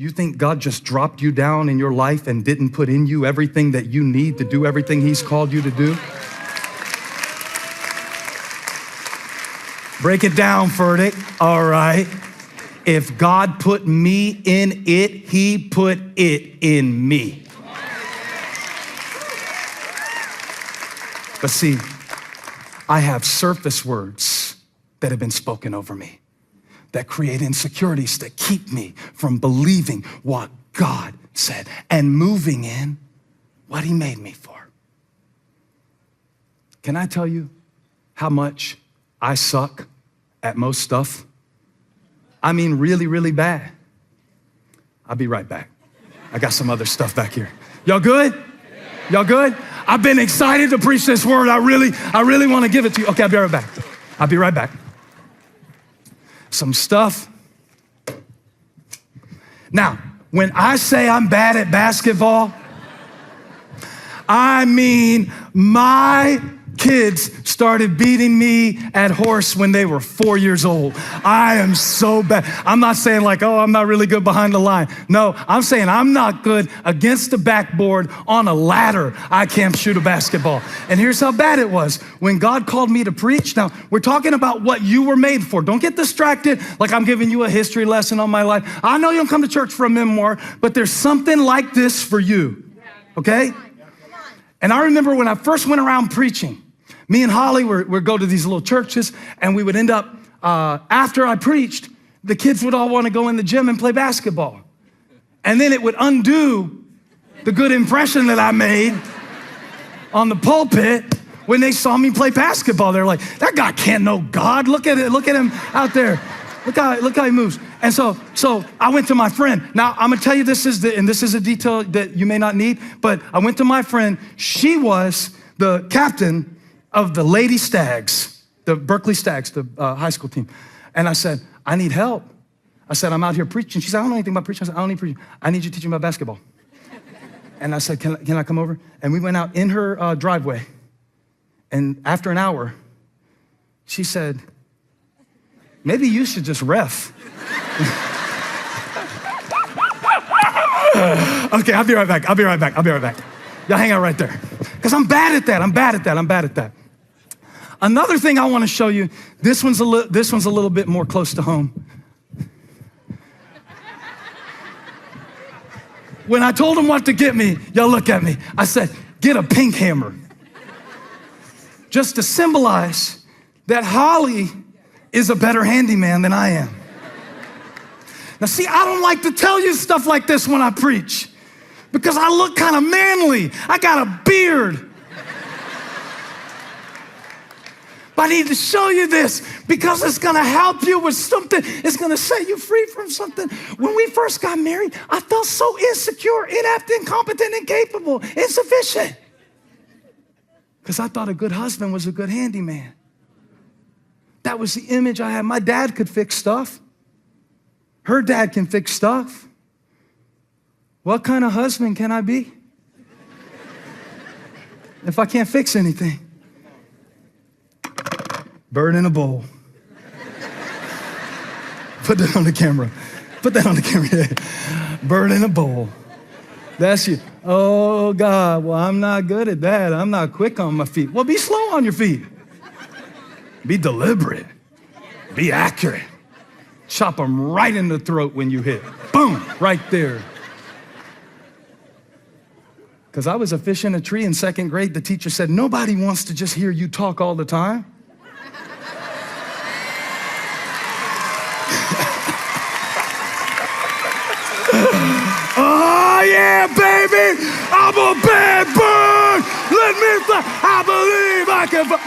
You think God just dropped you down in your life and didn't put in you everything that you need to do everything he's called you to do? Break it down, Furtick. All right. If God put me in it, he put it in me. But see, I have surface words that have been spoken over me that create insecurities that keep me from believing what God said and moving in what he made me for. Can I tell you how much I suck at most stuff? I mean, really, really bad. I'll be right back. I got some other stuff back here. Y'all good? Y'all good? I've been excited to preach this word. I really want to give it to you. Okay, I'll be right back. I'll be right back. Some stuff. Now, when I say I'm bad at basketball, I mean my kids started beating me at horse when they were 4 years old. I am so bad. I'm not saying like, oh, I'm not really good behind the line. No, I'm saying I'm not good against the backboard on a ladder. I can't shoot a basketball. And here's how bad it was. When God called me to preach, now we're talking about what you were made for. Don't get distracted like I'm giving you a history lesson on my life. I know you don't come to church for a memoir, but there's something like this for you, okay? And I remember when I first went around preaching, me and Holly would go to these little churches, and we would end up, after I preached, the kids would all want to go in the gym and play basketball. And then it would undo the good impression that I made on the pulpit when they saw me play basketball. They're like, that guy can't know God. Look at it. Look at him out there. Look how he moves. And so I went to my friend. Now, I'm gonna tell you this is a detail that you may not need, but I went to my friend. She was the captain of the Lady Stags, the Berkeley Stags, the high school team. And I said, I need help. I said, I'm out here preaching. She said, I don't know anything about preaching. I said, I don't need preaching. I need you to teach me about basketball. And I said, can I come over? And we went out in her driveway. And after an hour, she said, maybe you should just ref. Okay, I'll be right back. Y'all hang out right there. Because I'm bad at that. Another thing I want to show you, this one's a little bit more close to home. When I told them what to get me, y'all look at me. I said, get a pink hammer. Just to symbolize that Holly is a better handyman than I am. Now see, I don't like to tell you stuff like this when I preach because I look kind of manly. I got a beard. But I need to show you this because it's gonna help you with something. It's gonna set you free from something. When we first got married, I felt so insecure, inept, incompetent, incapable, insufficient. Because I thought a good husband was a good handyman. That was the image I had. My dad could fix stuff. Her dad can fix stuff. What kind of husband can I be if I can't fix anything? Bird in a bowl. Put that on the camera. Bird in a bowl. That's you. Oh, God, well, I'm not good at that. I'm not quick on my feet. Well, be slow on your feet. Be deliberate. Be accurate. Chop them right in the throat when you hit. Boom, right there. Because I was a fish in a tree in second grade. The teacher said, nobody wants to just hear you talk all the time. Oh, yeah, baby. I'm a bad bird. Let me fly. I believe I can fly.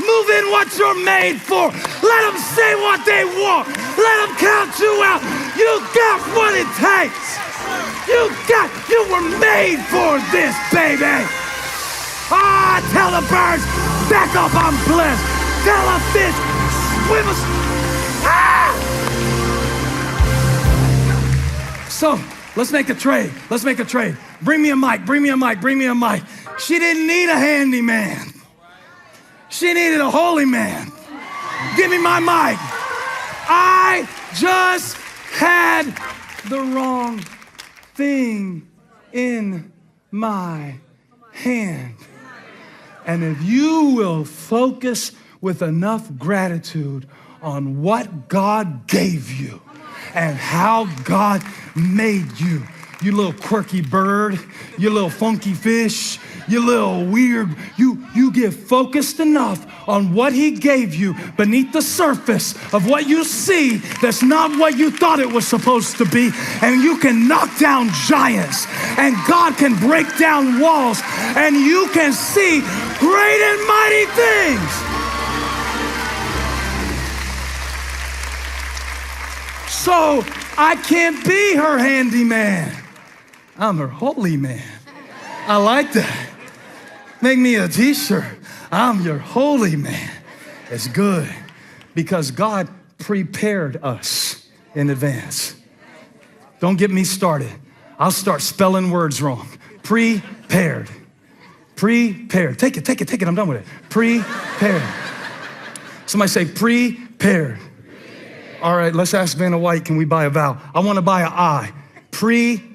Move in what you're made for. Let them say what they want. Let them count you out. You got what it takes. You were made for this, baby. Ah, tell the birds, back up, I'm blessed. Tell a fish, swim us. Ah! So, let's make a trade. Bring me a mic. She didn't need a handyman. She needed a holy man. Give me my mic. I just had the wrong thing in my hand. And if you will focus with enough gratitude on what God gave you and how God made you, you little quirky bird, you little funky fish, you little weird, you get focused enough on what he gave you beneath the surface of what you see that's not what you thought it was supposed to be, and you can knock down giants, and God can break down walls, and you can see great and mighty things. So I can't be her handyman. I'm her holy man. I like that. Make me a t-shirt. I'm your holy man. It's good because God prepared us in advance. Don't get me started. I'll start spelling words wrong. Prepared. Prepared. Take it. I'm done with it. Prepared. Somebody say prepared. All right, let's ask Vanna White, can we buy a vowel? I want to buy an I.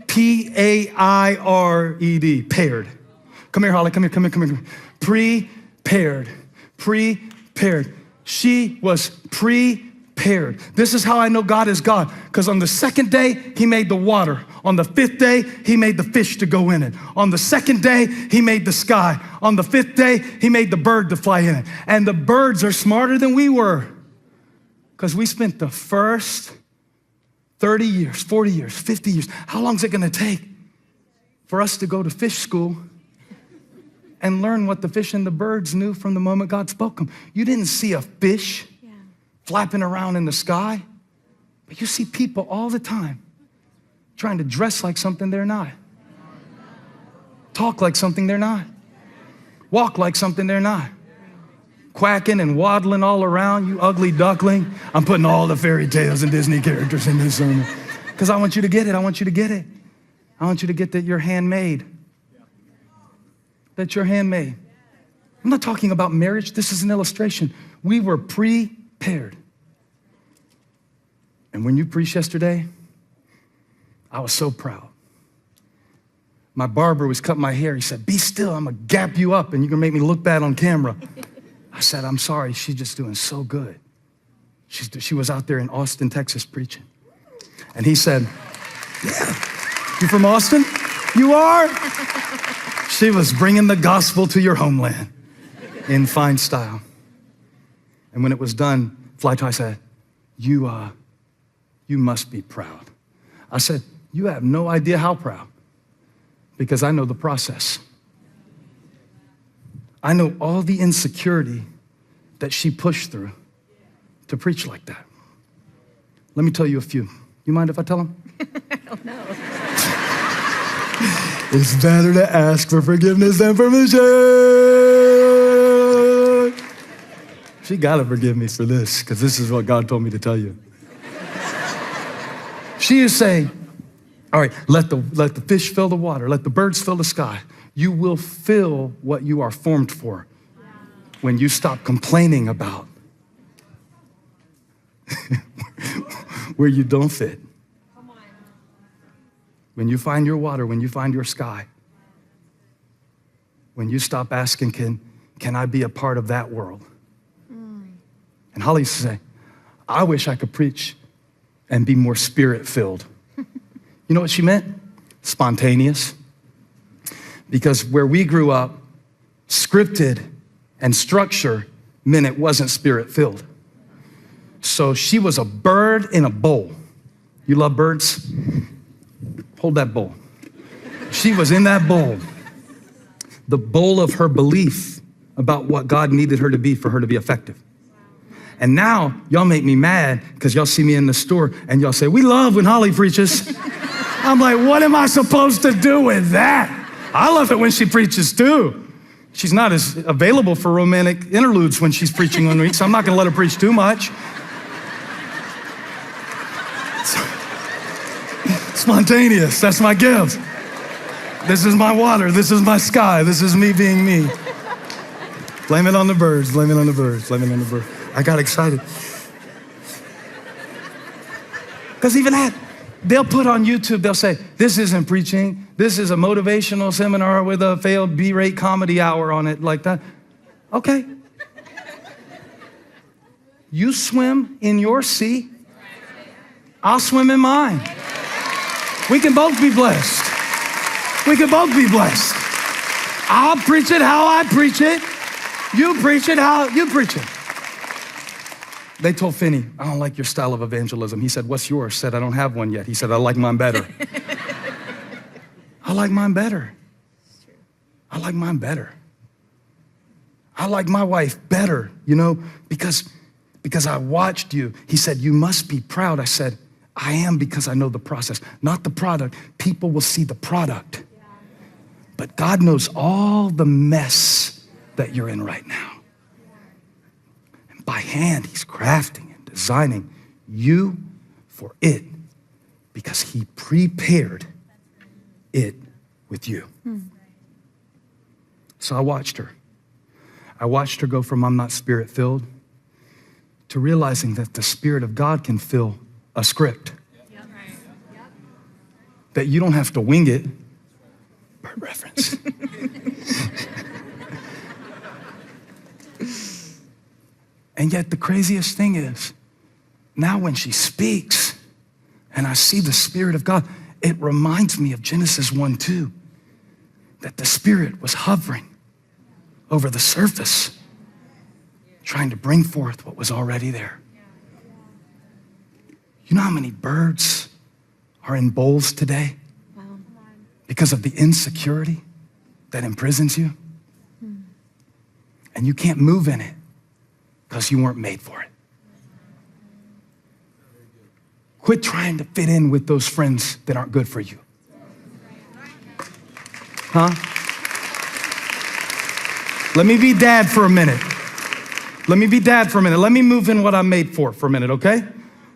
P-A-I-R-E-D. Paired. Come here, Holly. Come here. Prepared. She was prepared. This is how I know God is God. Because on the second day, he made the water. On the fifth day, he made the fish to go in it. On the second day, he made the sky. On the fifth day, he made the bird to fly in it. And the birds are smarter than we were. Because we spent the first 30 years, 40 years, 50 years. How long is it going to take for us to go to fish school and learn what the fish and the birds knew from the moment God spoke them? You didn't see a fish flapping around in the sky, but you see people all the time trying to dress like something they're not, talk like something they're not, walk like something they're not, quacking and waddling all around, you ugly duckling. I'm putting all the fairy tales and Disney characters in this sermon because I want you to get it. I want you to get it. I want you to get that you're handmade. That you're handmade. I'm not talking about marriage. This is an illustration. We were prepared. And when you preached yesterday, I was so proud. My barber was cutting my hair. He said, be still. I'm going to gap you up and you're going to make me look bad on camera. I said, I'm sorry. She's just doing so good. She was out there in Austin, Texas preaching. And he said, yeah, you from Austin? You are? She was bringing the gospel to your homeland in fine style. And when it was done, Fly Tie said, you must be proud. I said, you have no idea how proud, because I know the process. I know all the insecurity that she pushed through to preach like that. Let me tell you a few. You mind if I tell them? I don't know. It's better to ask for forgiveness than permission. She gotta forgive me for this, because this is what God told me to tell you. She is saying, all right, let the fish fill the water, let the birds fill the sky. You will fill what you are formed for when you stop complaining about where you don't fit. When you find your water, when you find your sky, when you stop asking, can I be a part of that world? And Holly used to say, I wish I could preach and be more spirit-filled. You know what she meant? Spontaneous. Because where we grew up, scripted and structure meant it wasn't spirit-filled. So she was a bird in a bowl. You love birds? Hold that bowl. She was in that bowl, the bowl of her belief about what God needed her to be for her to be effective. And now y'all make me mad because y'all see me in the store and y'all say, we love when Holly preaches. I'm like, what am I supposed to do with that? I love it when she preaches too. She's not as available for romantic interludes when she's preaching one week, so I'm not gonna let her preach too much. Spontaneous, that's my gift. This is my water, this is my sky, this is me being me. Blame it on the birds, blame it on the birds, blame it on the birds. I got excited. Because even that, they'll put on YouTube, they'll say, this isn't preaching. This is a motivational seminar with a failed B-rate comedy hour on it, like that. Okay. You swim in your sea, I'll swim in mine. We can both be blessed. We can both be blessed. I'll preach it how I preach it. You preach it how you preach it. They told Finney, I don't like your style of evangelism. He said, what's yours? Said, I don't have one yet. He said, I like mine better. I like mine better. I like mine better. I like my wife better, you know, because I watched you. He said, you must be proud. I said, I am, because I know the process, not the product. People will see the product. But God knows all the mess that you're in right now. And by hand, he's crafting and designing you for it, because he prepared it with you. So I watched her. I watched her go from I'm not spirit-filled to realizing that the Spirit of God can fill a script. That you don't have to wing it. Bird reference. And yet the craziest thing is, now when she speaks and I see the Spirit of God, it reminds me of Genesis 1:2, that the Spirit was hovering over the surface, trying to bring forth what was already there. You know how many birds are in bowls today because of the insecurity that imprisons you? And you can't move in it because you weren't made for it. Quit trying to fit in with those friends that aren't good for you. Huh? Let me be dad for a minute. Let me be dad for a minute. Let me move in what I'm made for a minute, okay?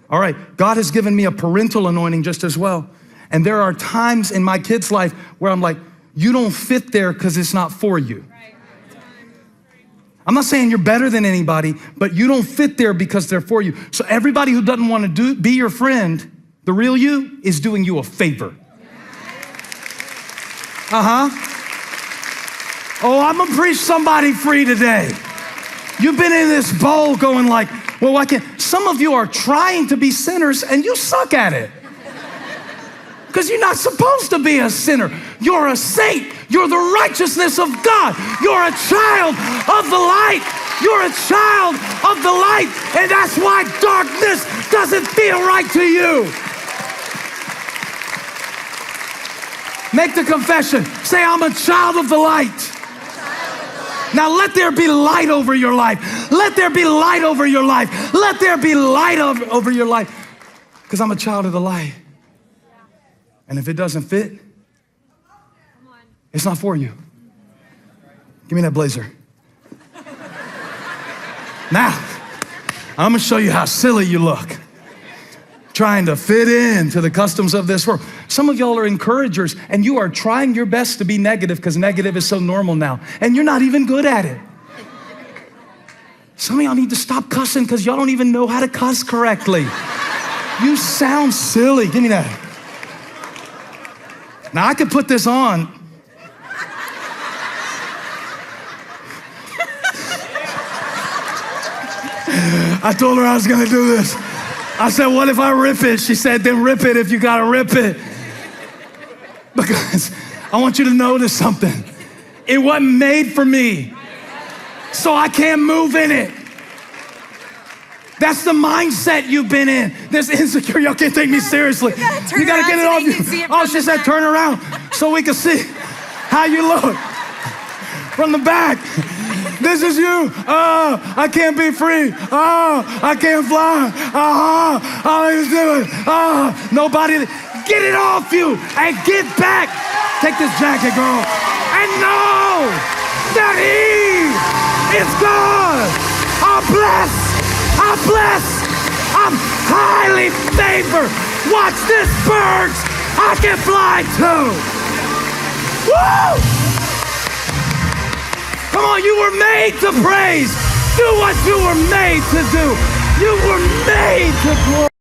All right, God has given me a parental anointing just as well. And there are times in my kid's life where I'm like, you don't fit there because it's not for you. I'm not saying you're better than anybody, but you don't fit there because they're for you. So everybody who doesn't want to be your friend, the real you, is doing you a favor. Oh, I'm gonna preach somebody free today. You've been in this bowl going like, well, why can't? Some of you are trying to be sinners and you suck at it. Because you're not supposed to be a sinner. You're a saint. You're the righteousness of God. You're a child of the light. You're a child of the light. And that's why darkness doesn't feel right to you. Make the confession. Say, I'm a child of the light. Now let there be light over your life. Let there be light over your life. Let there be light over your life. Because I'm a child of the light. And if it doesn't fit, it's not for you. Give me that blazer. Now, I'm gonna show you how silly you look, trying to fit into the customs of this world. Some of y'all are encouragers and you are trying your best to be negative because negative is so normal now, and you're not even good at it. Some of y'all need to stop cussing because y'all don't even know how to cuss correctly. You sound silly. Give me that. Now I could put this on. I told her I was gonna do this. I said, what if I rip it? She said, then rip it if you gotta rip it. Because I want you to notice something. It wasn't made for me, so I can't move in it. That's the mindset you've been in. This insecurity, y'all can't take me seriously. You gotta get it off you. Oh, she said turn around so we can see how you look. From the back. This is you. Oh, I can't be free. Oh, I can't fly. All he's doing. Oh, nobody. Get it off you and get back. Take this jacket, girl, and know that he is God. I'm blessed. I'm blessed. I'm highly favored. Watch this, birds. I can fly too. Woo! Come on, you were made to praise. Do what you were made to do. You were made to glorify.